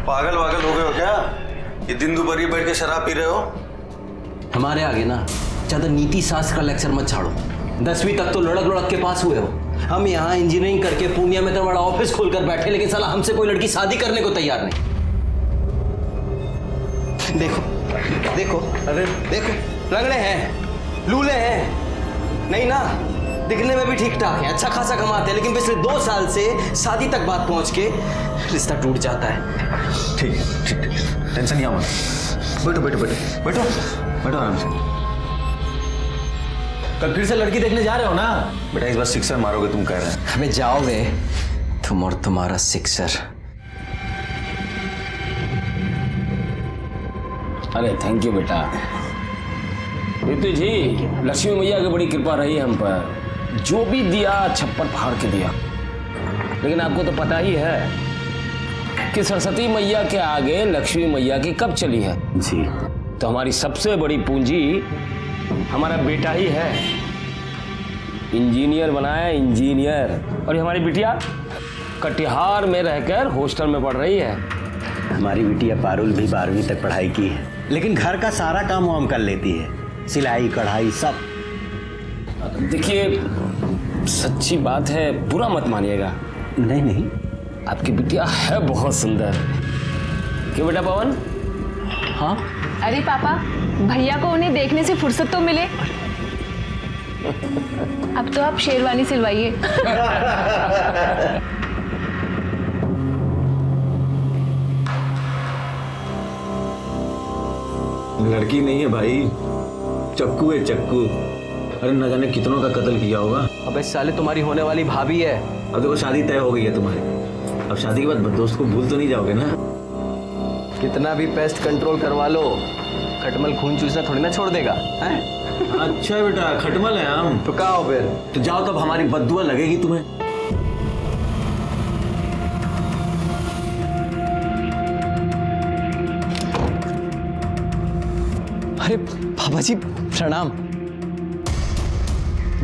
पागल वागल हो गए हो क्या? ये दिन दोपहर बैठ के शराब पी रहे हो? हमारे आगे ना ज्यादा नीति शास्त्र का लेक्चर मत छाड़ो। 10वीं तक तो लड़क लड़क के पास हुए हो। हम यहाँ इंजीनियरिंग करके पूर्णिया में तो बड़ा ऑफिस खोलकर बैठे, लेकिन साला हमसे कोई लड़की शादी करने को तैयार नहीं। देखो देखो, अरे देखो, लंगड़े हैं, लूले हैं, नहीं ना, दिखने में भी ठीक ठाक है, अच्छा खासा कमाते हैं, लेकिन पिछले 2 साल से शादी तक बात पहुंच के रिश्ता टूट जाता है। ठीक है, ठीक है, टेंशन नहीं आओ। बैठो बैठो बैठो बैठो बैठो आराम से। कल फिर से लड़की देखने जा रहे हो ना? बेटा इस बार सिक्सर मारोगे तुम कह रहे हैं। हमें जाओगे तुम और तुम्हारा सिक्सर। अरे थैंक यू बेटा। ऋतु जी, लक्ष्मी मैया की बड़ी कृपा रही हम पर, जो भी दिया छप्पर फाड़ के दिया। लेकिन आपको तो पता ही है कि सरस्वती मैया के आगे लक्ष्मी मैया की कब चली है जी। तो हमारी सबसे बड़ी पूंजी हमारा बेटा ही है। इंजीनियर बनाया, इंजीनियर। और ये हमारी बिटिया कटिहार में रहकर हॉस्टल में पढ़ रही है। हमारी बिटिया पारुल भी 12वीं तक पढ़ाई की है, लेकिन घर का सारा काम वाम कर लेती है, सिलाई कढ़ाई सब। देखिए सच्ची बात है, बुरा मत मानिएगा। नहीं नहीं, आपकी बिटिया है बहुत सुंदर। क्यों बेटा पवन? हाँ अरे पापा, भैया को उन्हें देखने से फुर्सत तो मिले। अब तो आप शेरवानी सिलवाइए। लड़की नहीं है भाई, चक्कू है चक्कू। अरे न जाने कितनों का कत्ल किया होगा। अबे साले, तुम्हारी होने वाली भाभी है। अब देखो शादी तय हो गई है तुम्हारी, अब शादी के बाद दोस्त को भूल तो नहीं जाओगे ना? कितना भी पेस्ट कंट्रोल करवा लो, खटमल खून चूसना थोड़ी ना छोड़ देगा हैं? अच्छा बेटा, खटमल है हम। तो कहाँ हो फिर? तो जाओ, तब हमारी बद्दुआ लगेगी तुम्हें। अरे बाबा जी प्रणाम।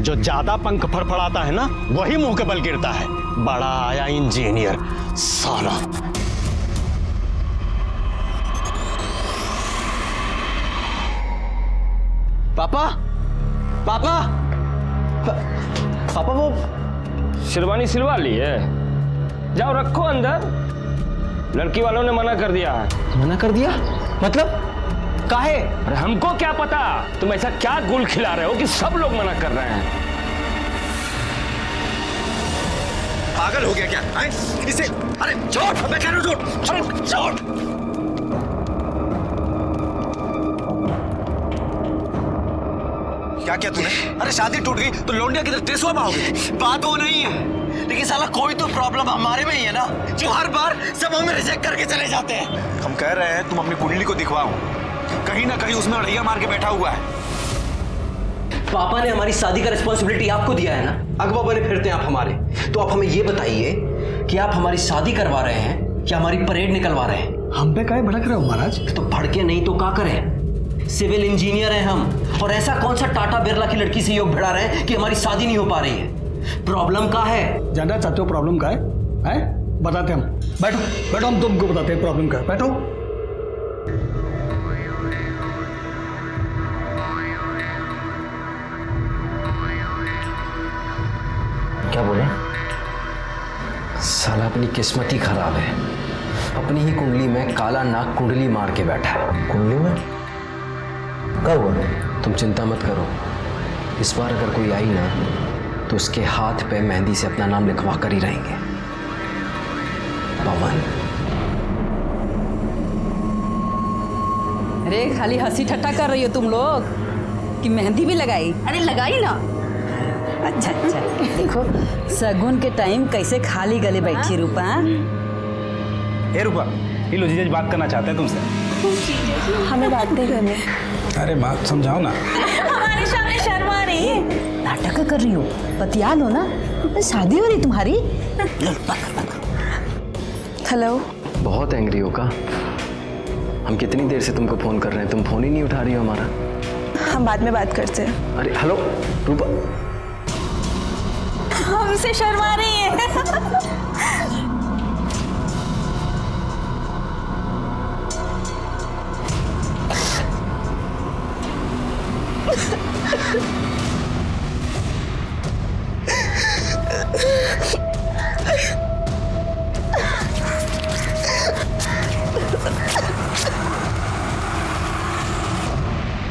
जो ज्यादा पंख फड़फड़ाता है ना, वही मुंह के बल गिरता है। बड़ा आया इंजीनियर साला। पापा पापा पापा, वो शेरवानी सिलवा ली है, जाओ रखो अंदर। लड़की वालों ने मना कर दिया है। मना कर दिया? मतलब काहे? अरे हमको क्या पता, तुम ऐसा क्या गुल खिला रहे हो कि सब लोग मना कर रहे हैं। पागल हो गया क्या? इसे अरे छोड़, मैं कह रहा हूं छोड़, अरे छोड़। क्या क्या तूने? अरे शादी टूट गई तो लौंडिया किधर टेसुआ पाओगे? बात वो नहीं है, लेकिन साला कोई तो प्रॉब्लम हमारे में ही है ना, जो हर बार सब हमें रिजेक्ट करके चले जाते हैं। हम कह रहे हैं तुम अपनी कुंडली को दिखवाओ, कहीं ना कहीं उसमें अड़ैया मार के बैठा हुआ है। पापा ने हमारी शादी का रिस्पॉन्सिबिलिटी आपको दिया है ना, अगवा बने फिरते हैं आप हमारे। तो आप हमें ये बताइए कि आप हमारी शादी करवा रहे हैं या हमारी परेड निकलवा रहे हैं? हम पे काहे भड़क रहे हो महाराज? तो भड़के नहीं तो क्या करें? सिविल इंजीनियर हैं हम, और ऐसा कौन सा टाटा बिरला की लड़की से योग भिड़ा रहे हैं कि हमारी शादी नहीं हो पा रही है? प्रॉब्लम क्या है? जानना चाहते हो प्रॉब्लम का है? बताते हम। बैठो बैठो, हम तुमको बताते हैं प्रॉब्लम का है। बैठो। क्या बोले? साला अपनी किस्मत ही खराब है, अपनी ही कुंडली में काला नाग कुंडली मार के बैठा है। कुंडली में क्या हुआ? तुम चिंता मत करो, इस बार अगर कोई आई ना तो उसके हाथ पे मेहंदी से अपना नाम लिखवा कर ही रहेंगे, पवन। अरे खाली हंसी ठट्टा कर रही हो तुम लोग कि मेहंदी भी लगाई? अरे लगाई ना। अच्छा अच्छा, देखो सगुन के टाइम कैसे खाली गले बैठी रूपा। ए रूपा, ये लो जीजा जी बात करना चाहते हैं तुमसे। हमें बात नहीं करनी। अरे बात समझाओ ना। हमारे सामने शर्मा रही है, नाटक कर रही हो, बतिया लो ना, शादी हो रही तुम्हारी। हेलो। बहुत एंग्री हो का? हम कितनी देर से तुमको फोन कर रहे हैं, तुम फोन ही नहीं उठा रही हो हमारा। हम बाद में बात करते हैं। अरे हेलो रूपा। हमसे शर्मा रही है।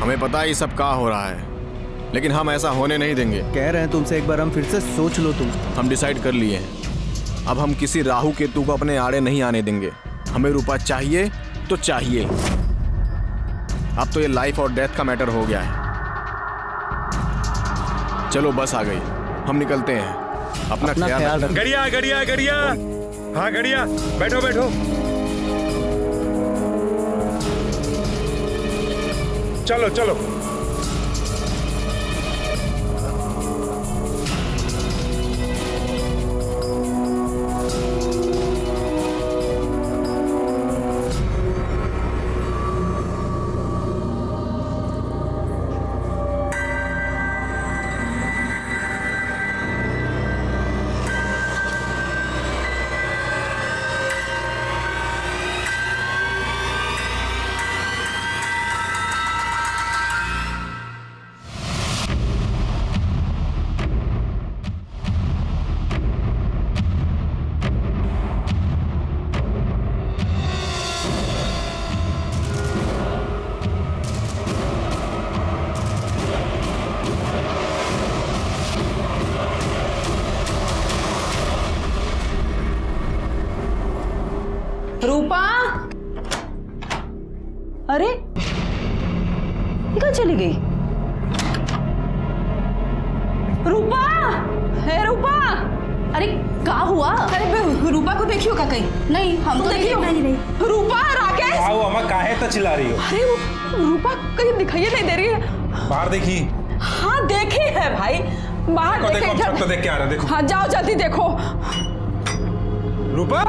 हमें पता है ये सब क्या हो रहा है, लेकिन हम ऐसा होने नहीं देंगे। कह रहे हैं तुमसे एक बार हम फिर से सोच लो तुम। हम डिसाइड कर लिए हैं, अब हम किसी राहु केतु को अपने आड़े नहीं आने देंगे। हमें रूपा चाहिए तो चाहिए। अब तो ये लाइफ और डेथ का मैटर हो गया है। चलो बस आ गई, हम निकलते हैं। अपना ख्याल रखना। गड़िया गड़िया गड़िया, हाँ गड़िया, बैठो बैठो। चलो चलो। रूपा, अरे कहाँ चली गई? रूपा, है रूपा। अरे क्या हुआ? अरे रूपा को देखियो का कहीं? नहीं, हम तो देखियो नहीं। रूपा, राकेश। आओ अम्मा, काहे तो चिल्ला रही हो? अरे रूपा कहीं दिखाई नहीं दे रही है। बाहर देखी? हाँ देखी है भाई, बाहर देखो, छत पे देख के आ रहा है, देखो। हाँ जाओ जल्दी देखो। रूपा,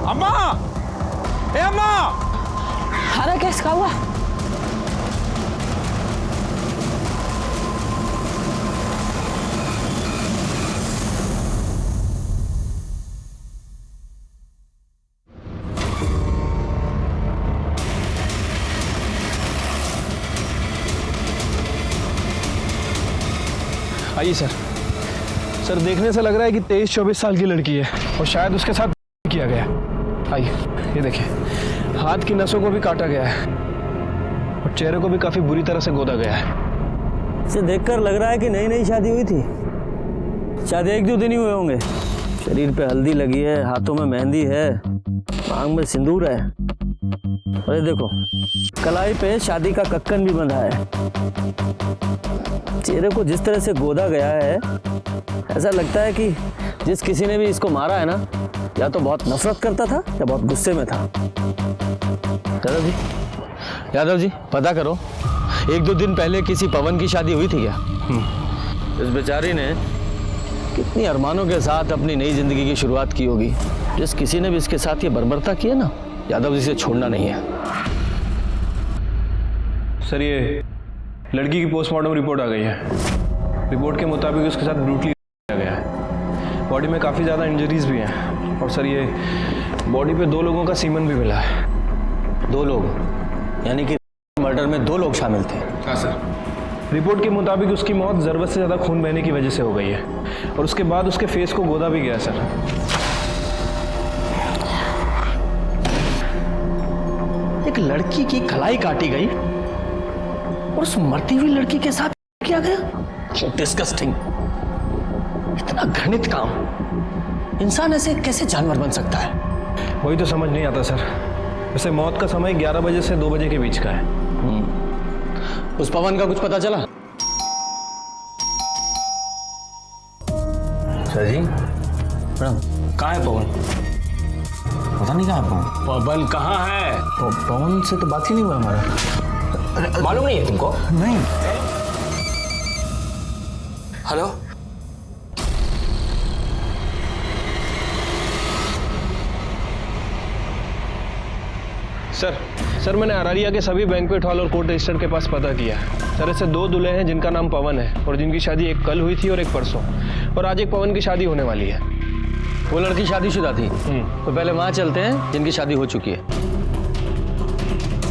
अम्मा, ए अम्मा। अरे कैसे क्या हुआ? आइए सर। सर देखने से लग रहा है कि 23-24 साल की लड़की है और शायद उसके साथ किया गया। आइए, ये देखिए, हाथ की नसों को भी काटा गया है और चेहरे को भी काफी बुरी तरह से गोदा गया है। इसे देखकर लग रहा है कि नई नई शादी हुई थी। शायद 1-2 दिन ही हुए होंगे। शरीर पे हल्दी लगी है, हाथों में मेहंदी है, मांग में सिंदूर है। अरे देखो, कलाई पे शादी का कक्कन भी बंधा है। चेहरे को जिस तरह से गोदा गया है, ऐसा लगता है कि जिस किसी ने भी इसको मारा है ना, या तो बहुत नफरत करता था या बहुत गुस्से में था। यादव जी पता करो, 1-2 दिन पहले किसी पवन की शादी हुई थी क्या? इस बेचारी ने कितनी अरमानों के साथ अपनी नई जिंदगी की शुरुआत की होगी। जिस किसी ने भी इसके साथ ये बर्बरता की है ना, यादव जी से छोड़ना नहीं है। सर ये लड़की की पोस्टमार्टम रिपोर्ट आ गई है। रिपोर्ट के मुताबिक उसके साथ ब्रूटली किया गया है। बॉडी में काफ़ी ज़्यादा इंजरीज भी हैं और सर ये बॉडी पे 2 लोगों का सीमन भी मिला है। 2 लोग, यानी कि मर्डर में 2 लोग शामिल थे? हाँ सर। रिपोर्ट के मुताबिक उसकी मौत ज़रूरत से ज़्यादा खून बहने की वजह से हो गई है और उसके बाद उसके फेस को गोदा भी गया सर। एक लड़की की कलाई काटी गई और उस मरती हुई लड़की के साथ किया गया। डिस्गस्टिंग। इतना घृणित काम। इंसान ऐसे कैसे जानवर बन सकता है? वही तो समझ नहीं आता सर। वैसे मौत का समय 11 बजे से 2 बजे के बीच का है। उस पवन का कुछ पता चला? सर जी प्रणाम। कहाँ है पवन? पता नहीं कहाँ पवन। पवन कहाँ है? पवन से तो बात ही नहीं हुआ हमारा। मालूम नहीं है तुमको? नहीं। हेलो, सर मैंने अरारिया के सभी बैंक्वेट हॉल और कोर्ट रजिस्टर के पास पता किया। सर ऐसे 2 दूल्हे हैं जिनका नाम पवन है और जिनकी शादी एक कल हुई थी और एक परसों, और आज एक पवन की शादी होने वाली है। वो लड़की शादीशुदा थी तो पहले वहां चलते हैं जिनकी शादी हो चुकी है।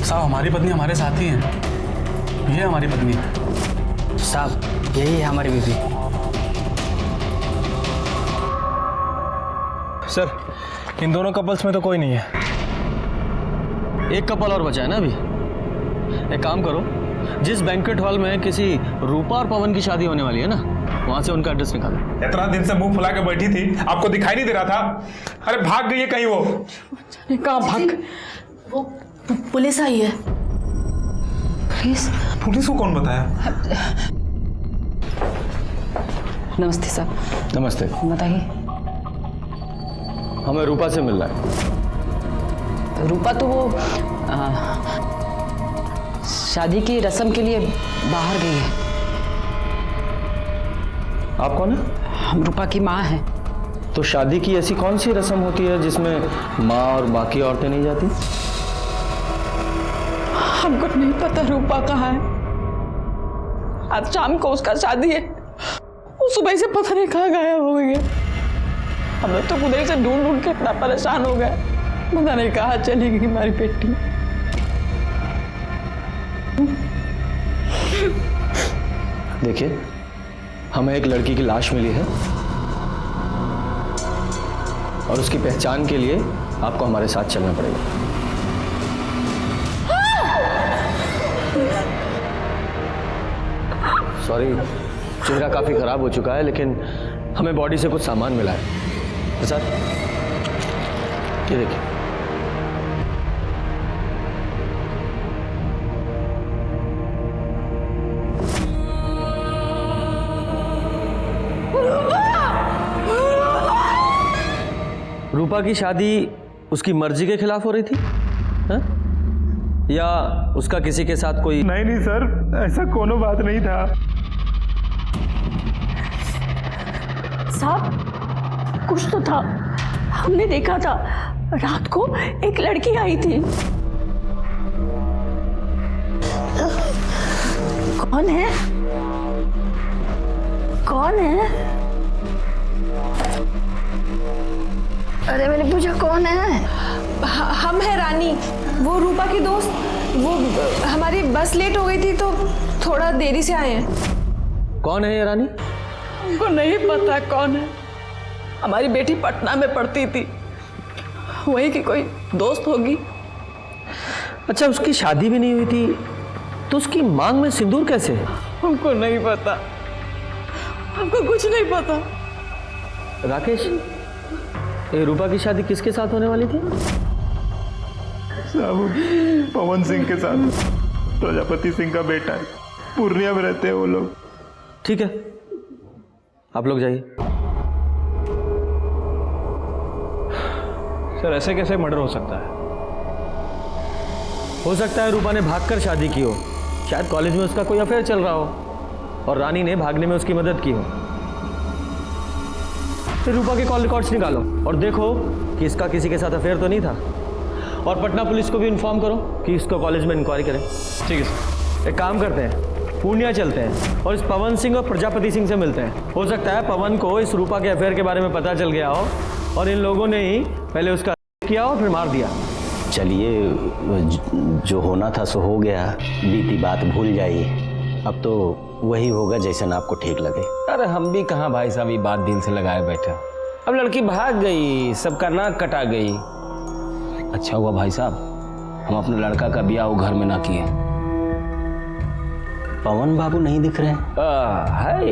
साहब हमारी पत्नी हमारे साथ ही है, ये हमारी पत्नी है। साहब यही है हमारी बीवी। सर इन दोनों कपल्स में तो कोई नहीं है। एक कपल और बचा है ना अभी। एक काम करो, जिस बैंक्वेट हॉल में किसी रूपा और पवन की शादी होने वाली है ना, वहां से उनका एड्रेस निकालो। इतना दिन से मुंह फुला के बैठी थी, आपको दिखाई नहीं दे रहा था? अरे भाग गई है कहीं वो। कहाँ भाग? वो पुलिस आई है। पुलिस को कौन बताया? नमस्ते सर। नमस्ते। बताइए। हमें रूपा से मिल रहा है। रूपा तो वो शादी की रस्म के लिए बाहर गई है। आप कौन है? हम रूपा की माँ हैं। तो शादी की ऐसी कौन सी रस्म होती है जिसमें माँ और बाकी औरतें नहीं जाती? हमको नहीं पता रूपा कहाँ है। आज शाम को उसका शादी है, वो सुबह से पता नहीं कहाँ गायब हो गई है। हमें तो उधर से ढूंढ ढूंढ के इतना परेशान हो गए, पता नहीं कहाँ चली गई हमारी बेटी। देखिए, हमें एक लड़की की लाश मिली है और उसकी पहचान के लिए आपको हमारे साथ चलना पड़ेगा। सॉरी, चेहरा काफी खराब हो चुका है, लेकिन हमें बॉडी से कुछ सामान मिला है। प्रसाद, ये देखिए। रूपा की शादी उसकी मर्जी के खिलाफ हो रही थी हा? या उसका किसी के साथ कोई? नहीं सर, ऐसा कोनो बात नहीं था। साहब कुछ तो था, हमने देखा था रात को एक लड़की आई थी। कौन है? कौन है? अरे मैंने पूछा कौन है? हम है रानी, वो रूपा की दोस्त। वो हमारी बस लेट हो गई थी तो थोड़ा देरी से आए हैं। कौन है ये रानी? हमको नहीं पता कौन है। हमारी बेटी पटना में पढ़ती थी, वही की कोई दोस्त होगी। अच्छा, उसकी शादी भी नहीं हुई थी तो उसकी मांग में सिंदूर कैसे? हमको नहीं पता, हमको कुछ नहीं पता। राकेश, ये रूपा की शादी किसके साथ होने वाली थी? साहब, पवन सिंह के साथ। प्रजापति सिंह का बेटा है, पूर्णिया में रहते हैं वो लोग। ठीक है, आप लोग जाइए। सर ऐसे कैसे मर्डर हो सकता है? हो सकता है रूपा ने भागकर शादी की हो, शायद कॉलेज में उसका कोई अफेयर चल रहा हो और रानी ने भागने में उसकी मदद की हो। फिर रूपा के कॉल रिकॉर्ड्स निकालो और देखो कि इसका किसी के साथ अफेयर तो नहीं था, और पटना पुलिस को भी इन्फॉर्म करो कि इसको कॉलेज में इंक्वायरी करें। ठीक है सर। एक काम करते हैं, पूर्णिया चलते हैं और इस पवन सिंह और प्रजापति सिंह से मिलते हैं। हो सकता है पवन को इस रूपा के अफेयर के बारे में पता चल गया हो और इन लोगों ने ही पहले उसका किया और फिर मार दिया। चलिए, जो होना था सो हो गया, बीती बात भूल जाइए। अब तो वही होगा जैसा ना आपको ठीक लगे। अरे हम भी कहाँ भाई साहब ये बात दिल से लगाए बैठे। अब लड़की भाग गई, सबका नाक कटा गई। अच्छा हुआ भाई साहब हम अपने लड़का का ब्याह वो घर में ना किए। पवन बाबू नहीं दिख रहे हैं? है,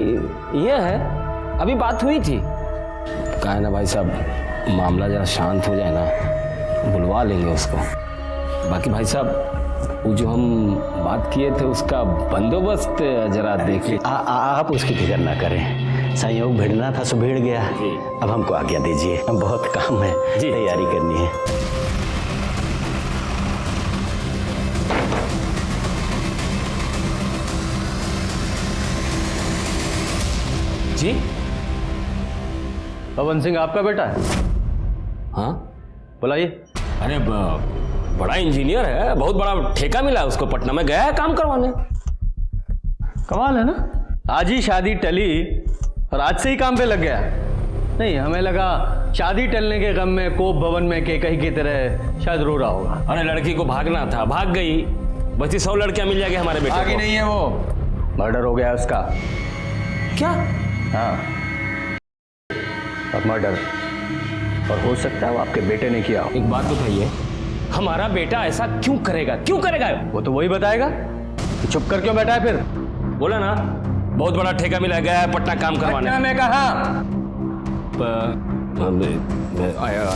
ये है, अभी बात हुई थी। कहा ना भाई साहब, मामला जरा शांत हो जाए ना, बुलवा लेंगे उसको। बाकी भाई साहब वो जो हम बात किए थे उसका बंदोबस्त जरा देखिए। आप उसकी फिक्र ना करें, संयोग भिड़ना था सो भिड़ गया। अब हमको आज्ञा दीजिए, अब बहुत काम है, तैयारी करनी है। जी, पवन सिंह आपका बेटा है? हाँ बुलाइए। अरे बड़ा इंजीनियर है, बहुत बड़ा ठेका मिला है उसको, पटना में गया है काम करवाने। कमाल है ना, आज ही शादी टली और आज से ही काम पे लग गया। नहीं, हमें लगा शादी टलने के गम में कोप भवन में केकई की तरह शायद रो रहा होगा। अरे लड़की को भागना था, भाग गई। बची 100 लड़कियां मिल जाएगी हमारे बेटे भागी को। नहीं है वो, मर्डर हो गया उसका। क्या? हाँ, और मर्डर, और हो सकता है वो आपके बेटे ने किया हो। एक बात बताइए, हमारा बेटा ऐसा क्यों करेगा? क्यों करेगा? वो तो वही बताएगा। तो चुप कर क्यों बैठा है फिर? बोला ना, बहुत बड़ा ठेका मिला गया है पटना काम करवाने। पटना में कहा?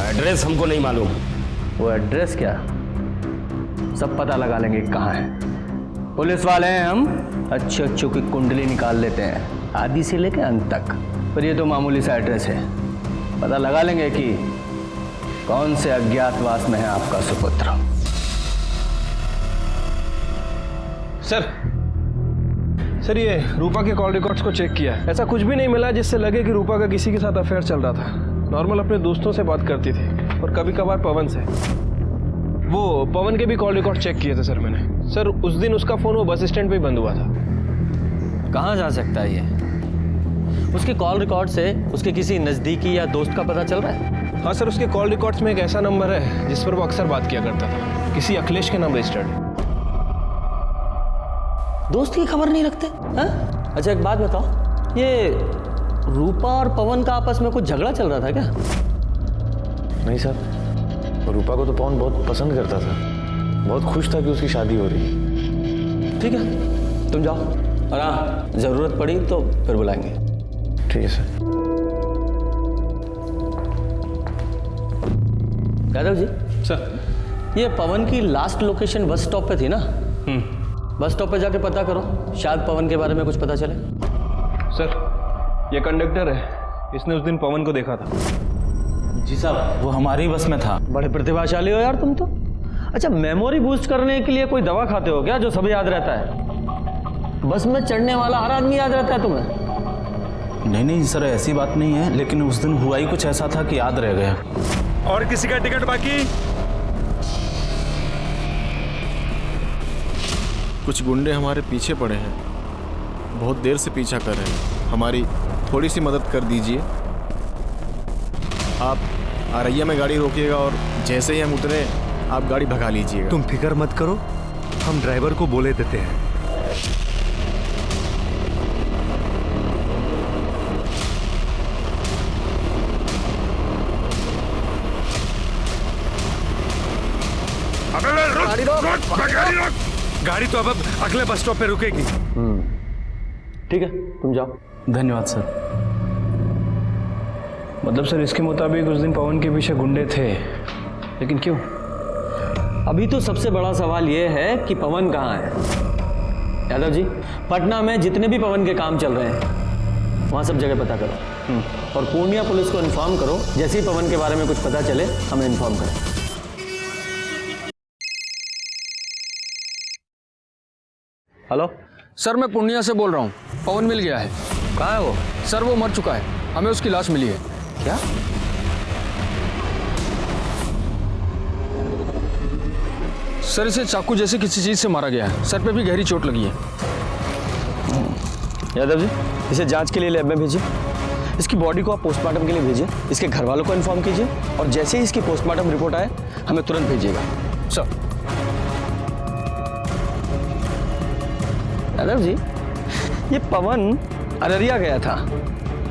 एड्रेस हमको नहीं मालूम। वो एड्रेस क्या, सब पता लगा लेंगे कहाँ है। पुलिस वाले हैं हम, अच्छे अच्छों की कुंडली निकाल लेते हैं आदि से लेकर अंत तक। पर ये तो मामूली सा एड्रेस है, पता लगा लेंगे कि कौन से अज्ञातवास में है आपका सुपुत्र। सर ये रूपा के कॉल रिकॉर्ड्स को चेक किया, ऐसा कुछ भी नहीं मिला जिससे लगे कि रूपा का किसी के साथ अफेयर चल रहा था। नॉर्मल अपने दोस्तों से बात करती थी और कभी कभार पवन से। वो पवन के भी कॉल रिकॉर्ड चेक किए थे सर मैंने। सर उस दिन उसका फ़ोन वो बस स्टैंड पे ही बंद हुआ था। कहाँ जा सकता है ये? उसके कॉल रिकॉर्ड से उसके किसी नज़दीकी या दोस्त का पता चल रहा है? हाँ सर, उसके कॉल रिकॉर्ड्स में एक ऐसा नंबर है जिस पर वो अक्सर बात किया करता था, किसी अखिलेश के नाम रजिस्टर्ड है। दोस्त की खबर नहीं रखते हैं? अच्छा एक बात बताओ, ये रूपा और पवन का आपस में कुछ झगड़ा चल रहा था क्या? नहीं सर, रूपा को तो पवन बहुत पसंद करता था, बहुत खुश था कि उसकी शादी हो रही है। ठीक है, तुम जाओ, और हाँ जरूरत पड़ी तो फिर बुलाएंगे। ठीक है सर। यादव जी सर, ये पवन की लास्ट लोकेशन बस स्टॉप पे थी ना? बस स्टॉप पे जाके पता करो, शायद पवन के बारे में कुछ पता चले। सर ये कंडक्टर है, इसने उस दिन पवन को देखा था। जी साहब, वो हमारी बस में था। बड़े प्रतिभाशाली हो यार तुम तो। अच्छा, मेमोरी बूस्ट करने के लिए कोई दवा खाते हो क्या जो सब याद रहता है? बस में चढ़ने वाला हर आदमी याद रहता है तुम्हें? नहीं सर, ऐसी बात नहीं है, लेकिन उस दिन हुआ ही कुछ ऐसा था कि याद रह गया। और किसी का टिकट बाकी? कुछ गुंडे हमारे पीछे पड़े हैं, बहुत देर से पीछा कर रहे हैं, हमारी थोड़ी सी मदद कर दीजिए। आप आरैया में गाड़ी रोकिएगा और जैसे ही हम उतरे आप गाड़ी भगा लीजिएगा। तुम फिक्र मत करो, हम ड्राइवर को बोले देते हैं। गाड़ी तो अब अगले बस स्टॉप पे रुकेगी। ठीक है, तुम जाओ। धन्यवाद सर। मतलब सर इसके मुताबिक उस दिन पवन के पीछे गुंडे थे, लेकिन क्यों? अभी तो सबसे बड़ा सवाल यह है कि पवन कहाँ है। यादव जी, पटना में जितने भी पवन के काम चल रहे हैं वहाँ सब जगह पता करो, और पूर्णिया पुलिस को इन्फॉर्म करो, जैसे ही पवन के बारे में कुछ पता चले हमें इन्फॉर्म करें। हेलो सर, मैं पूर्णिया से बोल रहा हूँ। पवन मिल गया है। कहाँ है वो? सर वो मर चुका है, हमें उसकी लाश मिली है। क्या? सर इसे चाकू जैसे किसी चीज से मारा गया है, सर पे भी गहरी चोट लगी है। यादव जी, इसे जांच के लिए लैब में भेजिए। इसकी बॉडी को आप पोस्टमार्टम के लिए भेजिए, इसके घर वालों को इन्फॉर्म कीजिए, और जैसे ही इसकी पोस्टमार्टम रिपोर्ट आए हमें तुरंत भेजिएगा। सर। यादव जी, ये पवन अररिया गया था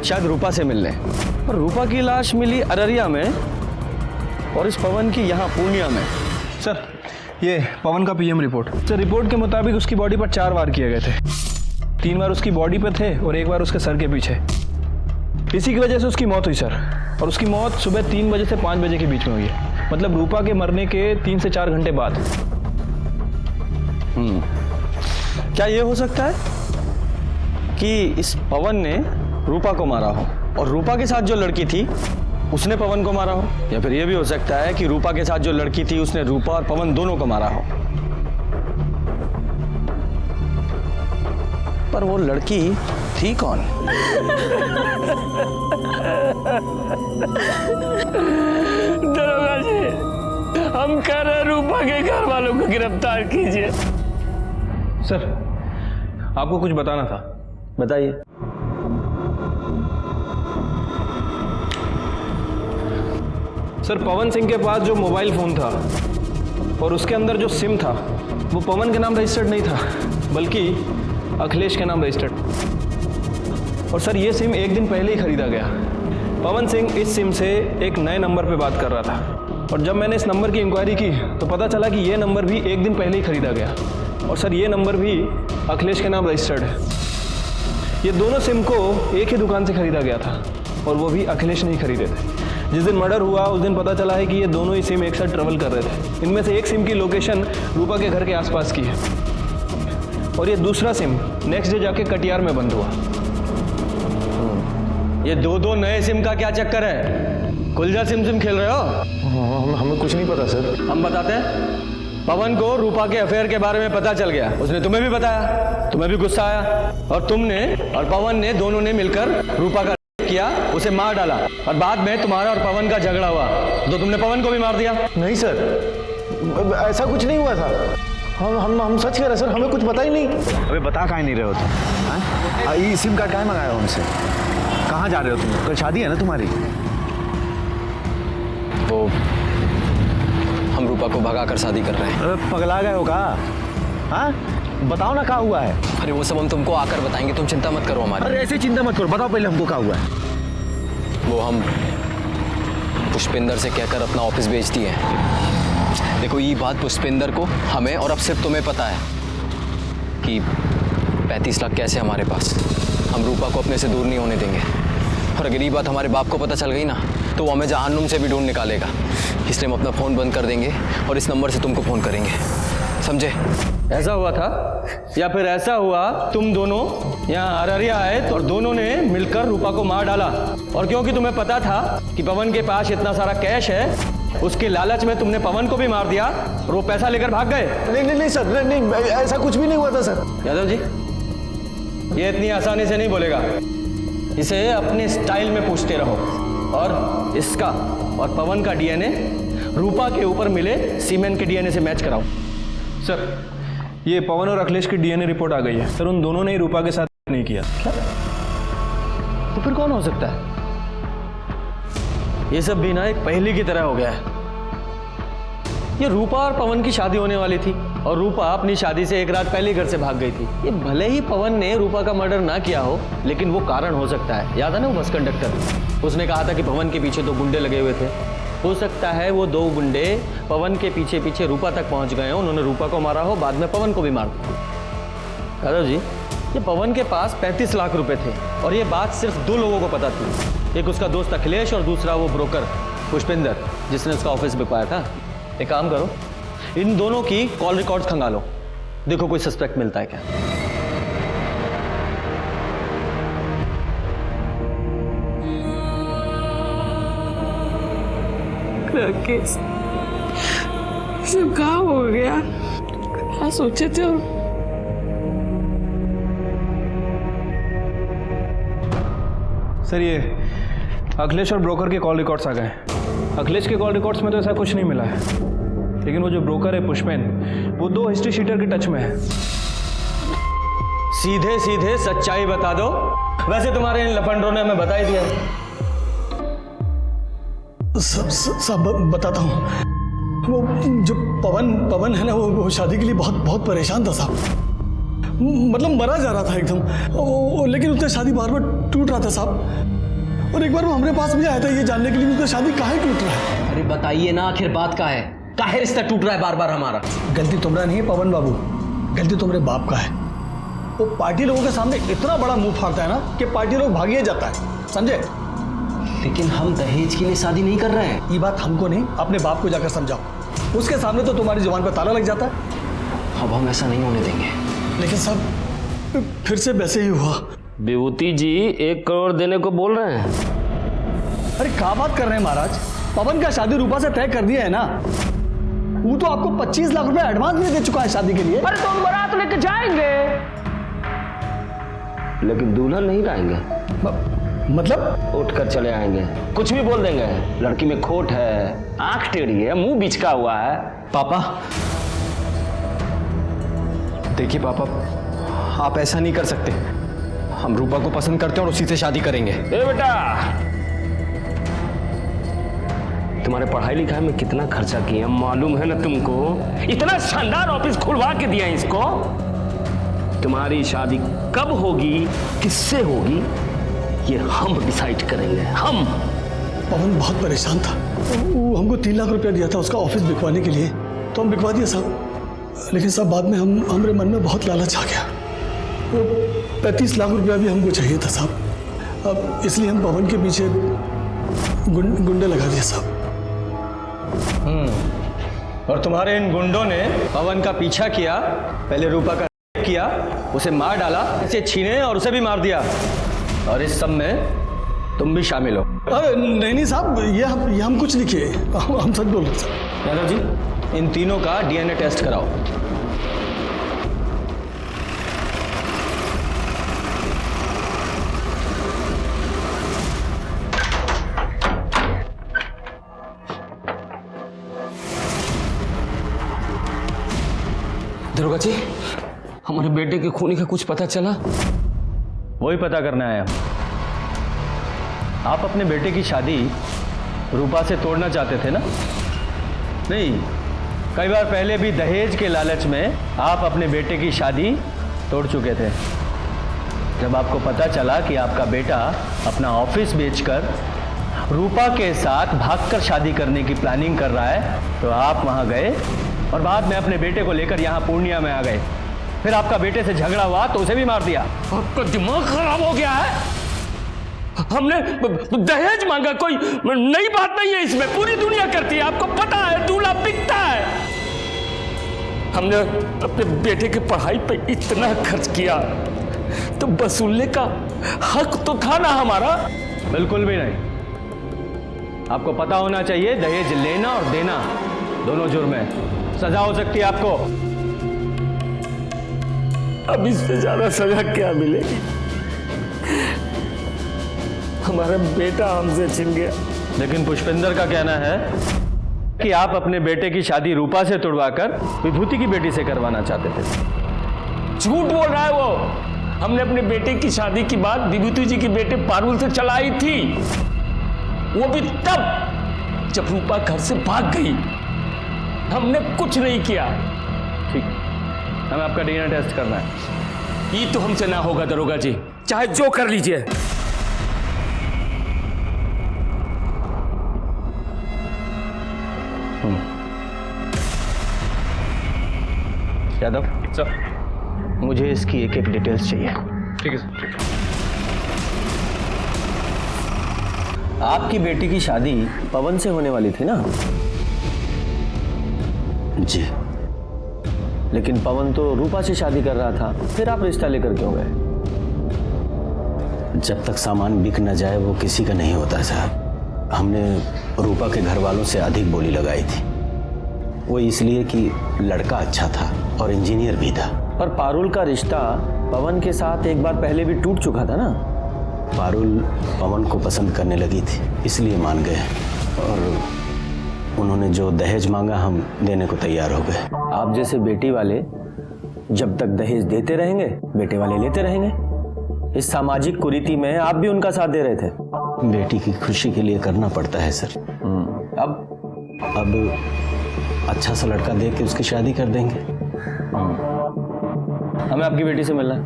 शायद रूपा से मिलने, और रूपा की लाश मिली अररिया में और इस पवन की यहाँ पूर्णिया में। सर ये पवन का पीएम रिपोर्ट। सर रिपोर्ट के मुताबिक उसकी बॉडी पर 4 वार किए गए थे, 3 बार उसकी बॉडी पे थे और 1 बार उसके सर के पीछे। इसी की वजह से उसकी मौत हुई सर, और उसकी मौत सुबह 3 बजे से 5 बजे के बीच में हुई है, मतलब रूपा के मरने के 3 से 4 घंटे बाद। क्या ये हो सकता है कि इस पवन ने रूपा को मारा हो और रूपा के साथ जो लड़की थी उसने पवन को मारा हो, या फिर ये भी हो सकता है कि रूपा के साथ जो लड़की थी उसने रूपा और पवन दोनों को मारा हो? पर वो लड़की थी कौन? दरोगा जी, हम कह रहे रूपा के घर वालों को गिरफ्तार कीजिए। सर आपको कुछ बताना था। बताइए। सर पवन सिंह के पास जो मोबाइल फ़ोन था और उसके अंदर जो सिम था वो पवन के नाम रजिस्टर्ड नहीं था, बल्कि अखिलेश के नाम रजिस्टर्ड। और सर ये सिम एक दिन पहले ही खरीदा गया। पवन सिंह इस सिम से एक नए नंबर पे बात कर रहा था और जब मैंने इस नंबर की इंक्वायरी की तो पता चला कि ये नंबर भी एक दिन पहले ही खरीदा गया और सर ये नंबर भी अखिलेश के नाम रजिस्टर्ड है। ये दोनों सिम को एक ही दुकान से खरीदा गया था और वो भी अखिलेश नहीं खरीदे थे। जिस दिन मर्डर हुआ उस दिन पता चला है कि ये दोनों ही सिम एक साथ ट्रेवल कर रहे थे। इनमें से एक सिम की लोकेशन रूपा के घर के आसपास की है और ये दूसरा सिम नेक्स्ट डे जाके कटियार में बंद हुआ। ये दो नए सिम का क्या चक्कर है? कुलजा सिम खेल रहे हो? हमें कुछ नहीं पता सर। हम बताते हैं। पवन को रूपा के अफेयर के बारे में पता चल गया, उसने तुम्हें भी बताया, तुम्हें भी गुस्सा आया और तुमने और पवन ने दोनों ने मिलकर रूपा का किया, उसे मार डाला और बाद में तुम्हारा और पवन का झगड़ा हुआ तो तुमने पवन को भी मार दिया। नहीं सर, ऐसा कुछ नहीं हुआ था। हम सच कह रहे सर, हमें कुछ पता ही नहीं। अबे बता काहे नहीं रहे हो तुम? ये सिम कार्ड काहे मंगाया हो हमसे? कहाँ जा रहे हो तुम? कल शादी है ना तुम्हारी? वो हम रूपा को भगाकर शादी कर रहे हैं। अबे पगला गए हो का? हाँ बताओ ना क्या हुआ है? अरे वो सब हम तुमको आकर बताएंगे, तुम चिंता मत करो हमारी। अरे ऐसे चिंता मत करो, बताओ पहले हमको क्या हुआ है। वो हम पुष्पेंद्र से कहकर अपना ऑफिस बेच दिए हैं। देखो ये बात पुष्पेंद्र को, हमें और अब सिर्फ तुम्हें पता है कि 35 लाख कैसे हमारे पास। हम रूपा को अपने से दूर नहीं होने देंगे और अगर ये बात हमारे बाप को पता चल गई ना तो वो हमें जहन्नुम से भी ढूंढ निकालेगा। इसलिए हम अपना फ़ोन बंद कर देंगे और इस नंबर से तुमको फ़ोन करेंगे, समझे? ऐसा हुआ था या फिर ऐसा हुआ तुम दोनों यहाँ अररिया आए और दोनों ने मिलकर रूपा को मार डाला और क्योंकि तुम्हें पता था कि पवन के पास इतना सारा कैश है उसके लालच में तुमने पवन को भी मार दिया और वो पैसा लेकर भाग गए। नहीं सर, नहीं ऐसा कुछ भी नहीं हुआ था सर। यादव जी ये इतनी आसानी से नहीं बोलेगा, इसे अपने स्टाइल में पूछते रहो और इसका और पवन का डीएनए रूपा के ऊपर मिले सीमेंट के डीएनए से मैच कराओ। सर ये पवन और अखिलेश की डीएनए रिपोर्ट आ गई है सर, उन दोनों ने ही रूपा के साथ नहीं किया। तो फिर कौन हो सकता है? ये सब भी ना एक पहेली की तरह हो गया है। ये रूपा और पवन की शादी होने वाली थी और रूपा अपनी शादी से एक रात पहले घर से भाग गई थी। ये भले ही पवन ने रूपा का मर्डर ना किया हो लेकिन वो कारण हो सकता है। याद है ना वो बस कंडक्टर, उसने कहा था कि पवन के पीछे 2 गुंडे लगे हुए थे। हो सकता है वो 2 गुंडे पवन के पीछे पीछे रूपा तक पहुंच गए हो, उन्होंने रूपा को मारा हो, बाद में पवन को भी मार दिया। यादव जी ये पवन के पास 35 लाख रुपए थे और ये बात सिर्फ 2 लोगों को पता थी, एक उसका दोस्त अखिलेश और दूसरा वो ब्रोकर पुष्पेंद्र जिसने उसका ऑफिस बिकवाया था। एक काम करो, इन दोनों की कॉल रिकॉर्ड्स खंगालो, देखो कोई सस्पेक्ट मिलता है क्या। राकेश सब कहा हो गया, क्या सोचे थे? सर ये अखिलेश और ब्रोकर के कॉल रिकॉर्ड्स आ गए। अखिलेश के कॉल रिकॉर्ड्स में तो ऐसा कुछ नहीं मिला है, लेकिन वो जो ब्रोकर है पुष्पेन, वो 2 हिस्ट्री शीटर के टच में है। सीधे सीधे सच्चाई बता दो। वैसे तुम्हारे इन लफंडरों ने हमें बता ही दिया। सब बताता हूँ। वो जो पवन है ना, वो शादी के लिए बहुत परेशान था साहब। मतलब मरा जा रहा था एकदम, लेकिन उसका शादी बार बार टूट रहा था साहब। और एक बार वो हमारे पास भी आया था ये जानने के लिए उसका शादी काहे टूट रहा है। अरे बताइए ना आखिर बात का है, काहे रिश्ता टूट रहा है बार बार हमारा? गलती तुम्हारा नहीं है पवन बाबू, गलती तुम्हारे बाप का है। वो पार्टी लोगों के सामने इतना बड़ा मुंह फाड़ता है ना कि पार्टी लोग भागिए जाता है, समझे? लेकिन हम दहेज के लिए शादी नहीं कर रहे हैं। ये बात हमको नहीं, अपने बाप को जाकर समझाओ। उसके सामने तो तुम्हारी जुबान पर ताला लग जाता है। अब हम ऐसा नहीं होने देंगे। लेकिन सब फिर से वैसे ही हुआ। विभूति जी 1 करोड़ देने को बोल रहे हैं। अरे क्या बात कर रहे हैं महाराज, पवन का शादी रूपा से तय कर दिया है ना। वो तो आपको 25 लाख रुपए एडवांस भी दे चुका है शादी के लिए। अरे तो हम बारात लेके जाएंगे, लेकिन दुल्हन नहीं लाएंगे। मतलब उठ कर चले आएंगे, कुछ भी बोल देंगे। लड़की में खोट है, आंख टेढ़ी है, मुंह बिचका हुआ है। पापा देखिए पापा, आप ऐसा नहीं कर सकते। हम रूपा को पसंद करते हैं और उसी से शादी करेंगे। ए बेटा, तुम्हारे पढ़ाई लिखाई में कितना खर्चा किया मालूम है ना तुमको? इतना शानदार ऑफिस खुलवा के दिया इसको। तुम्हारी शादी कब होगी, किससे होगी, ये हम डिसाइड करेंगे, हम। पवन बहुत परेशान था, वो हमको 3 लाख रुपया दिया था उसका ऑफिस बिकवाने के लिए, तो हम बिकवा दिया साहब। लेकिन साहब बाद में हमारे मन में बहुत लालच आ गया, वो 35 लाख रुपया भी हमको चाहिए था साहब। अब इसलिए हम पवन के पीछे गुंडे लगा दिए साहब। और तुम्हारे इन गुंडों ने पवन का पीछा किया, पहले रूपा का किया, उसे मार डाला, इसे छीने और उसे भी मार दिया, और इस सब में तुम भी शामिल हो। नहीं साहब, ये हम कुछ नहीं किए, हम सच बोल रहे साहब। यादव जी, इन तीनों का डीएनए टेस्ट कराओ। दरोगा जी, हमारे बेटे के खूनी का कुछ पता चला? वही पता करना है। आप अपने बेटे की शादी रूपा से तोड़ना चाहते थे ना? नहीं, कई बार पहले भी दहेज के लालच में आप अपने बेटे की शादी तोड़ चुके थे। जब आपको पता चला कि आपका बेटा अपना ऑफिस बेचकर रूपा के साथ भागकर शादी करने की प्लानिंग कर रहा है, तो आप वहां गए और बाद में अपने बेटे को लेकर यहाँ पूर्णिया में आ गए। फिर आपका बेटे से झगड़ा हुआ तो उसे भी मार दिया। आपका दिमाग खराब हो गया है? हमने दहेज मांगा, कोई नई बात नहीं है इसमें, पूरी दुनिया करती है, आपको पता है, दूल्हा बिकता है। हमने अपने बेटे की पढ़ाई पे इतना खर्च किया तो वसूलने का हक तो था ना हमारा? बिल्कुल भी नहीं। आपको पता होना चाहिए, दहेज लेना और देना दोनों जुर्म है, सजा हो सकती है आपको। अब इससे ज्यादा सजा क्या मिलेगी? हमारा बेटा हमसे छिन गया। लेकिन पुष्पेंद्र का कहना है कि आप अपने बेटे की शादी रूपा से तुड़वाकर विभूति की बेटी से करवाना चाहते थे। झूठ बोल रहा है वो। हमने अपने बेटे की शादी की बात विभूति जी की बेटे पारुल से चलाई थी, वो भी तब जब रूपा घर से भाग गई। हमने कुछ नहीं किया। ठीक, हमें आपका डीएनए टेस्ट करना है। ये तो हमसे ना होगा दरोगा जी, चाहे जो कर लीजिए। यादव सर, मुझे इसकी एक एक डिटेल्स चाहिए। ठीक है सर। आपकी बेटी की शादी पवन से होने वाली थी ना? जी। लेकिन पवन तो रूपा से शादी कर रहा था, फिर आप रिश्ता लेकर क्यों गए? जब तक सामान बिक न जाए वो किसी का नहीं होता साहब। हमने रूपा के घर वालों से अधिक बोली लगाई थी, वो इसलिए कि लड़का अच्छा था और इंजीनियर भी था। पर पारुल का रिश्ता पवन के साथ एक बार पहले भी टूट चुका था ना? पारुल पवन को पसंद करने लगी थी, इसलिए मान गए, और उन्होंने जो दहेज मांगा हम देने को तैयार हो गए। आप जैसे बेटी वाले जब तक दहेज देते रहेंगे, बेटे वाले लेते रहेंगे। इस सामाजिक कुरीति में आप भी उनका साथ दे रहे थे। बेटी की खुशी के लिए करना पड़ता है सर। अब अच्छा सा लड़का देख के उसकी शादी कर देंगे। हमें आपकी बेटी से मिलना है।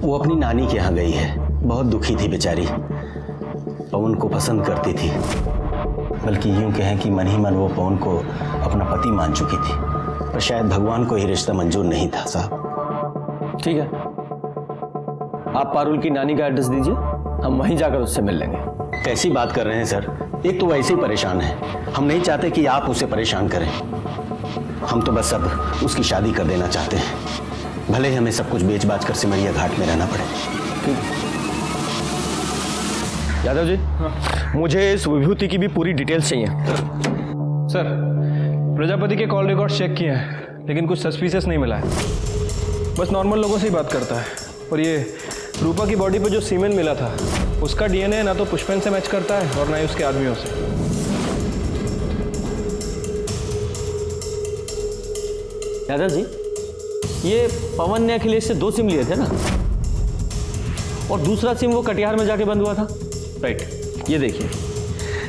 वो अपनी नानी के यहाँ गई है, बहुत दुखी थी बेचारी, पवन को पसंद करती थी, बल्कि यूं कहें कि मन ही मन वो पवन को अपना पति मान चुकी थी, पर शायद भगवान को ही रिश्ता मंजूर नहीं था साहब। ठीक है, आप पारुल की नानी का एड्रेस दीजिए, हम वहीं जाकर उससे मिल लेंगे। कैसी बात कर रहे हैं सर? एक तो वैसे ही परेशान है, हम नहीं चाहते कि आप उसे परेशान करें। हम तो बस अब उसकी शादी कर देना चाहते हैं, भले ही हमें सब कुछ बेच बाच कर सिमरिया घाट में रहना पड़े। ठीक। यादव जी, मुझे इस विभूति की भी पूरी डिटेल्स चाहिए। सर, प्रजापति के कॉल रिकॉर्ड चेक किए हैं, लेकिन कुछ सस्पिशियस नहीं मिला है। बस नॉर्मल लोगों से ही बात करता है। और ये रूपा की बॉडी पर जो सीमेन मिला था, उसका डीएनए ना तो पुष्पेन से मैच करता है और ना ही उसके आदमियों से। यादव जी, ये पवन ने अखिलेश से 2 सिम लिए थे ना, और दूसरा सिम वो कटिहार में जाके बंद हुआ था। राइट, ये देखिए,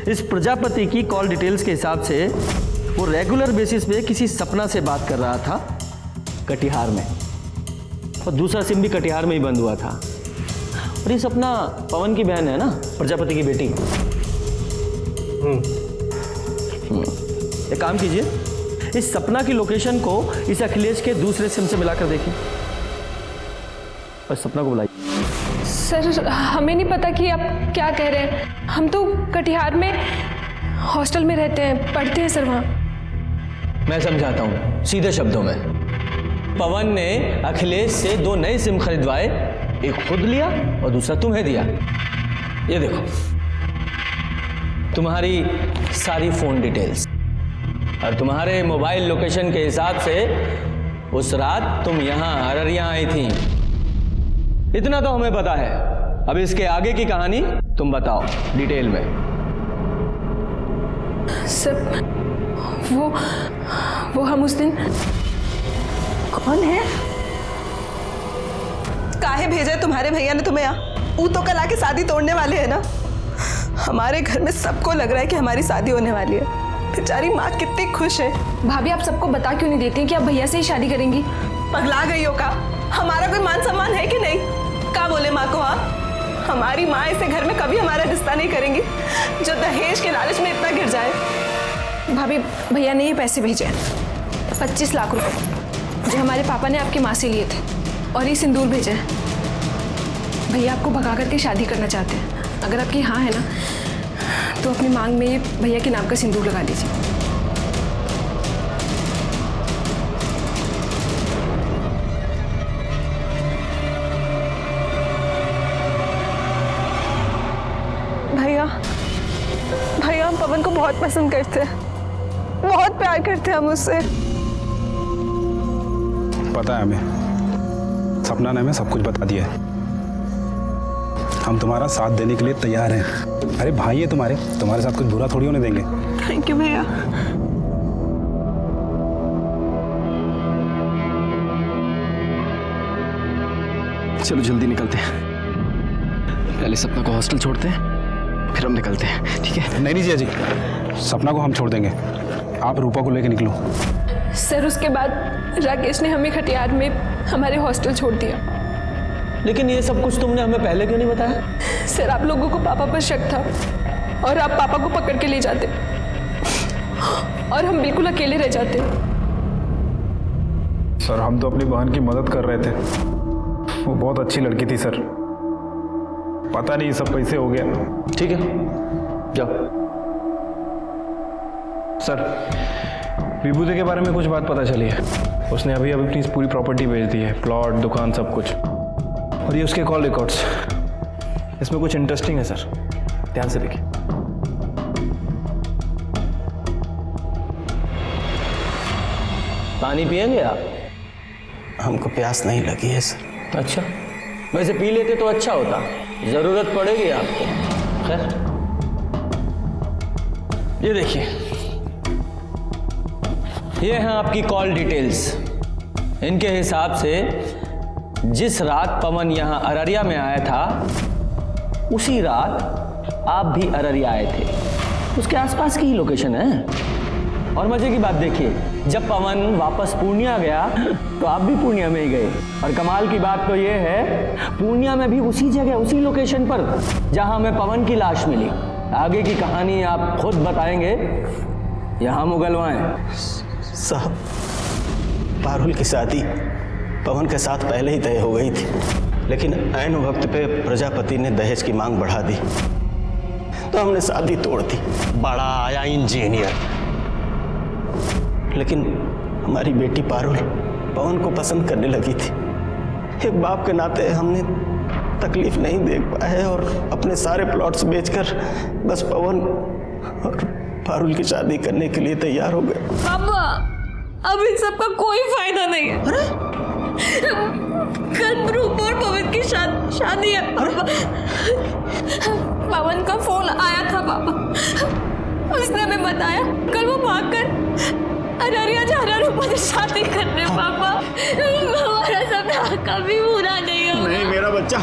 इस प्रजापति की कॉल डिटेल्स के हिसाब से वो रेगुलर बेसिस पे किसी सपना से बात कर रहा था कटिहार में, और दूसरा सिम भी कटिहार में ही बंद हुआ था। और ये सपना पवन की बहन है ना, प्रजापति की बेटी। एक काम कीजिए, इस सपना की लोकेशन को इस अखिलेश के दूसरे सिम से मिलाकर देखिए और सपना को बुलाइए। सर हमें नहीं पता कि आप क्या कह रहे हैं। हम तो कटिहार में हॉस्टल में रहते हैं, पढ़ते हैं सर वहाँ। मैं समझाता हूँ सीधे शब्दों में। पवन ने अखिलेश से 2 नए सिम खरीदवाए, एक खुद लिया और दूसरा तुम्हें दिया। ये देखो तुम्हारी सारी फोन डिटेल्स और तुम्हारे मोबाइल लोकेशन के हिसाब से उस रात तुम यहां अररिया आई थी। इतना तो हमें पता है, अब इसके आगे की कहानी तुम बताओ डिटेल में। सर वो हम उस दिन कौन है? काहे भेजे तुम्हारे भैया ने तुम्हें यहाँ? वो तो कल आके शादी तोड़ने वाले हैं ना। हमारे घर में सबको लग रहा है कि हमारी शादी होने वाली है। बेचारी माँ कितनी खुश है। भाभी आप सबको बता क्यों नहीं देती कि आप भैया से ही शादी करेंगी? पगला गई हो का? हमारा कोई मान सम्मान है कि नहीं? क्या बोले माँ को? हाँ, हमारी माँ ऐसे घर में कभी हमारा रिश्ता नहीं करेंगी जो दहेज के लालच में इतना गिर जाए। भाभी भैया ने ये पैसे भेजे 25 लाख रुपए जो हमारे पापा ने आपकी माँ से लिए थे, और ये सिंदूर भेजे हैं। भैया आपको भगा करके शादी करना चाहते हैं। अगर आपकी हाँ है ना तो अपनी मांग में ये भैया के नाम का सिंदूर लगा लीजिए। भैया भैया हम पवन को बहुत पसंद करते हैं, बहुत प्यार करते हैं हम उससे। पता है हमें, सपना ने हमें सब कुछ बता दिया है। हम तुम्हारा साथ देने के लिए तैयार हैं। अरे भाई है तुम्हारे साथ कुछ बुरा थोड़ी होने देंगे। थैंक यू भैया। चलो जल्दी निकलते हैं, पहले सपना को हॉस्टल छोड़ते हैं फिर हम निकलते हैं, ठीक है? नहीं जिया जी, सपना को हम छोड़ देंगे, आप रूपा को लेकर निकलो। सर उसके बाद राकेश ने हमें खटियार में हमारे हॉस्टल छोड़ दिया। लेकिन ये सब कुछ तुमने हमें पहले क्यों नहीं बताया? सर आप लोगों को पापा पर शक था और आप पापा को पकड़ के ले जाते और हम बिल्कुल अकेले रह जाते। सर हम तो अपनी बहन की मदद कर रहे थे, वो बहुत अच्छी लड़की थी सर, पता नहीं सब कैसे हो गया। ठीक है जाओ। सर विभूति के बारे में कुछ बात पता चली है। उसने अभी अपनी पूरी प्रॉपर्टी बेच दी है, प्लॉट, दुकान, सब कुछ। और ये उसके कॉल रिकॉर्ड्स, इसमें कुछ इंटरेस्टिंग है सर, ध्यान से देखिए। पानी पिएंगे आप? हमको प्यास नहीं लगी है सर। अच्छा, वैसे पी लेते तो अच्छा होता, जरूरत पड़ेगी आपको। खैर ये देखिए, ये हैं आपकी कॉल डिटेल्स। इनके हिसाब से जिस रात पवन यहाँ अररिया में आया था उसी रात आप भी अररिया आए थे, उसके आसपास की ही लोकेशन है। और मजे की बात देखिए, जब पवन वापस पूर्णिया गया तो आप भी पूर्णिया में ही गए। और कमाल की बात तो ये है, पूर्णिया में भी उसी जगह, उसी लोकेशन पर जहां हमें पवन की लाश मिली। आगे की कहानी आप खुद बताएंगे, यहां मुगलवाएं। साहब पारुल की शादी पवन के साथ पहले ही तय हो गई थी, लेकिन ऐन वक्त पे प्रजापति ने दहेज की मांग बढ़ा दी तो हमने शादी तोड़ दी। बड़ा आया इंजीनियर, लेकिन हमारी बेटी पारुल पवन को पसंद करने लगी थी। एक बाप के नाते हमने तकलीफ नहीं देख पाए और अपने सारे प्लॉट्स बेचकर बस पवन और पारुल की शादी करने के लिए तैयार हो गए। पापा अब इन सब का कोई फायदा नहीं है। कल रूप और पवन की शादी है। पवन का फोन आया था पापा, उसने हमें बताया कल वो भागकर अररिया जा रहा रूपा से शादी करने। पापा हमारा सपना कभी पूरा नहीं होगा। नहीं मेरा बच्चा,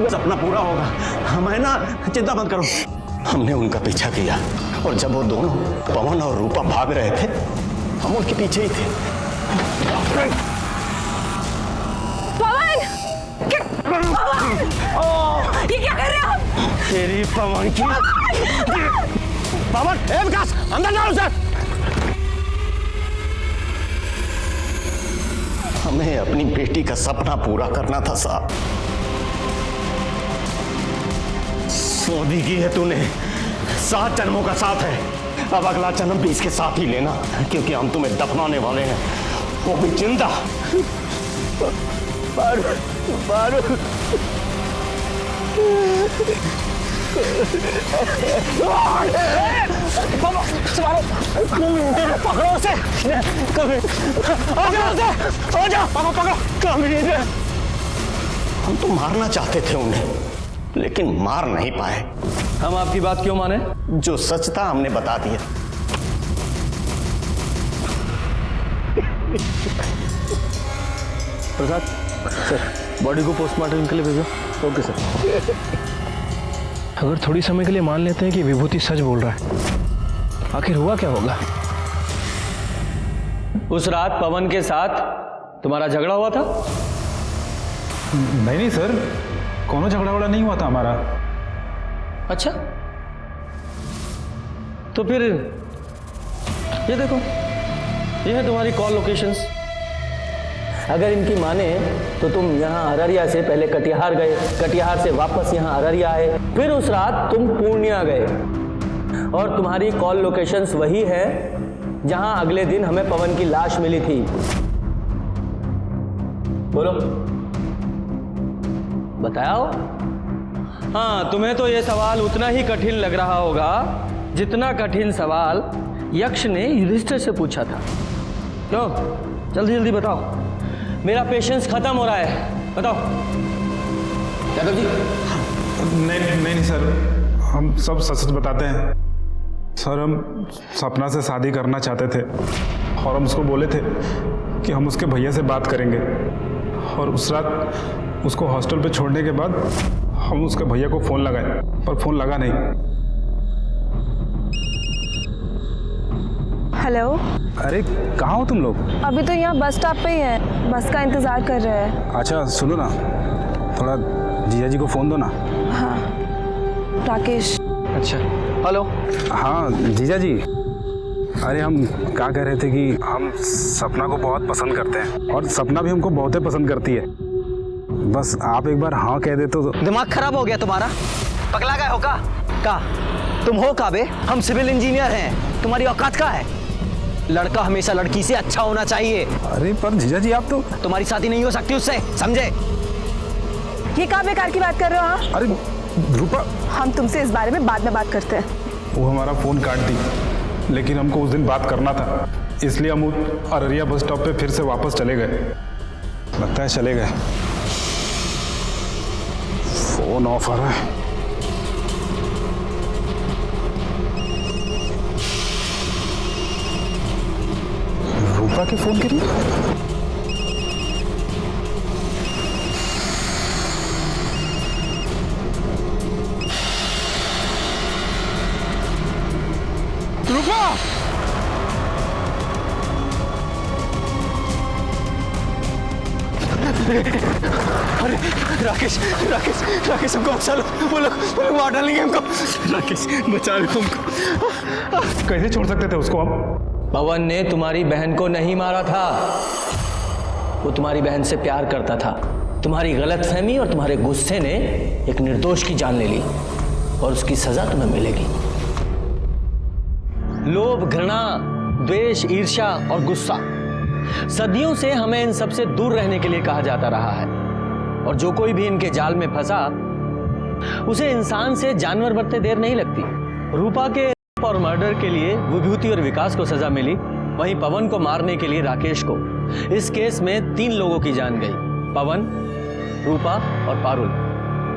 सपना पूरा होगा। हमें ना चिंता मत करो, हमने उनका पीछा किया और जब वो दोनों पवन और रूपा भाग रहे थे हम उनके पीछे ही थे। पवन! ये क्या कर रहे हो आप? तेरी पवन की पवन, ए विकास अंदर जाओ सर। हमें अपनी बेटी का सपना पूरा करना था साहब। शादी की है तूने, 7 जन्मों का साथ है, अब अगला जन्म भी इसके साथ ही लेना, क्योंकि हम तुम्हें दफनाने वाले हैं, वो भी जिंदा। बारू, बारू। पकड़ो उसे, हो जाओ, पकड़ो। हम तो मारना चाहते थे उन्हें, लेकिन मार नहीं पाए। हम आपकी बात क्यों माने? जो सच था हमने बता दिया। प्रसाद सर, बॉडी को पोस्टमार्टम के लिए भेजो। Okay sir. अगर थोड़ी समय के लिए मान लेते हैं कि विभूति सच बोल रहा है, आखिर हुआ क्या होगा? उस रात पवन के साथ तुम्हारा झगड़ा हुआ था? नहीं सर, कोनो झगड़ा वगड़ा नहीं हुआ था हमारा। अच्छा, तो फिर ये देखो, ये है तुम्हारी कॉल लोकेशंस। अगर इनकी माने तो तुम यहाँ अररिया से पहले कटिहार गए, कटिहार से वापस यहाँ अररिया आए, फिर उस रात तुम पूर्णिया गए, और तुम्हारी कॉल लोकेशंस वही है जहाँ अगले दिन हमें पवन की लाश मिली थी। बोलो, बताओ। हाँ, तुम्हें तो ये सवाल उतना ही कठिन लग रहा होगा जितना कठिन सवाल यक्ष ने युधिष्ठिर से पूछा था। क्यों? जल्दी जल्दी बताओ, मेरा पेशेंस खत्म हो रहा है, बताओ। यादव जी। नहीं सर, हम सब सच बताते हैं सर। हम सपना से शादी करना चाहते थे और हम उसको बोले थे कि हम उसके भैया से बात करेंगे, और उस रात उसको हॉस्टल पे छोड़ने के बाद हम उसके भैया को फ़ोन लगाए, पर फ़ोन लगा नहीं। हेलो। अरे कहाँ हो तुम लोग? अभी तो यहाँ बस स्टॉप पे ही है, बस का इंतजार कर रहे हैं। अच्छा सुनो ना, थोड़ा जीजा जी को फ़ोन दो ना। हाँ राकेश। अच्छा, हेलो। हाँ जीजा जी, अरे हम क्या कह रहे थे कि हम सपना को बहुत पसंद करते हैं और सपना भी हमको बहुत ही पसंद करती है। बस आप एक बार हाँ कह दे तो। दिमाग खराब हो गया तुम्हारा? पगला गए हो का? तुम हो का बे? हम सिविल इंजीनियर हैं, तुम्हारी औकात का है? लड़का हमेशा लड़की से अच्छा होना चाहिए। अरे पर जीजा जी आप तो। तुम्हारी शादी नहीं हो सकती उससे, समझे? ये क्या बेकार की बात कर रहे हो? हाँ, अरे रूपा, हम तुमसे इस बारे में बाद में बात करते हैं। वो हमारा फ़ोन काट दी, लेकिन हमको उस दिन बात करना था, इसलिए हम अररिया बस स्टॉप पे फिर से वापस चले गए। लगता है चले गए। फ़ोन ऑफ आ रहा है। रूपा के फ़ोन के लिए। रूपा! अरे राकेश, राकेश, राकेश हमको बचा लो, वो लोग मार डालेंगे हमको। राकेश बचा लो हमको। कैसे छोड़ सकते थे उसको हम? पवन ने तुम्हारी बहन को नहीं मारा था, वो तुम्हारी बहन से प्यार करता था। तुम्हारी गलतफहमी और तुम्हारे गुस्से ने एक निर्दोष की जान ले ली, और उसकी सजा तुम्हें मिलेगी। लोभ, घृणा, द्वेष, ईर्ष्या और गुस्सा सदियों से हमें इन सबसे दूर रहने के लिए कहा जाता रहा है, और जो कोई भी इनके जाल में फंसा उसे इंसान से जानवर बनते देर नहीं लगती। रूपा के और मर्डर के लिए विभूति और विकास को सजा मिली, वहीं पवन को मारने के लिए राकेश को। इस केस में 3 लोगों की जान गई, पवन, रूपा और पारुल।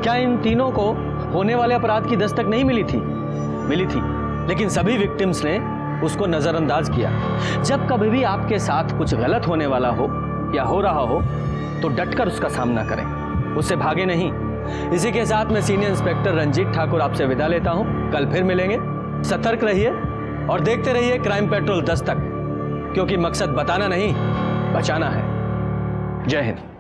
क्या इन तीनों को होने वाले अपराध की दस्तक नहीं मिली थी? मिली थी, लेकिन सभी विक्टिम्स ने उसको नजरअंदाज किया। जब कभी भी आपके साथ कुछ गलत होने वाला हो या हो रहा हो तो डटकर उसका सामना करें, उससे भागे नहीं, इसी के साथ मैं सीनियर इंस्पेक्टर रंजीत ठाकुर आपसे विदा लेता हूं। कल फिर मिलेंगे। सतर्क रहिए और देखते रहिए क्राइम पेट्रोल 10 तक, क्योंकि मकसद बताना नहीं, बचाना है। जय हिंद।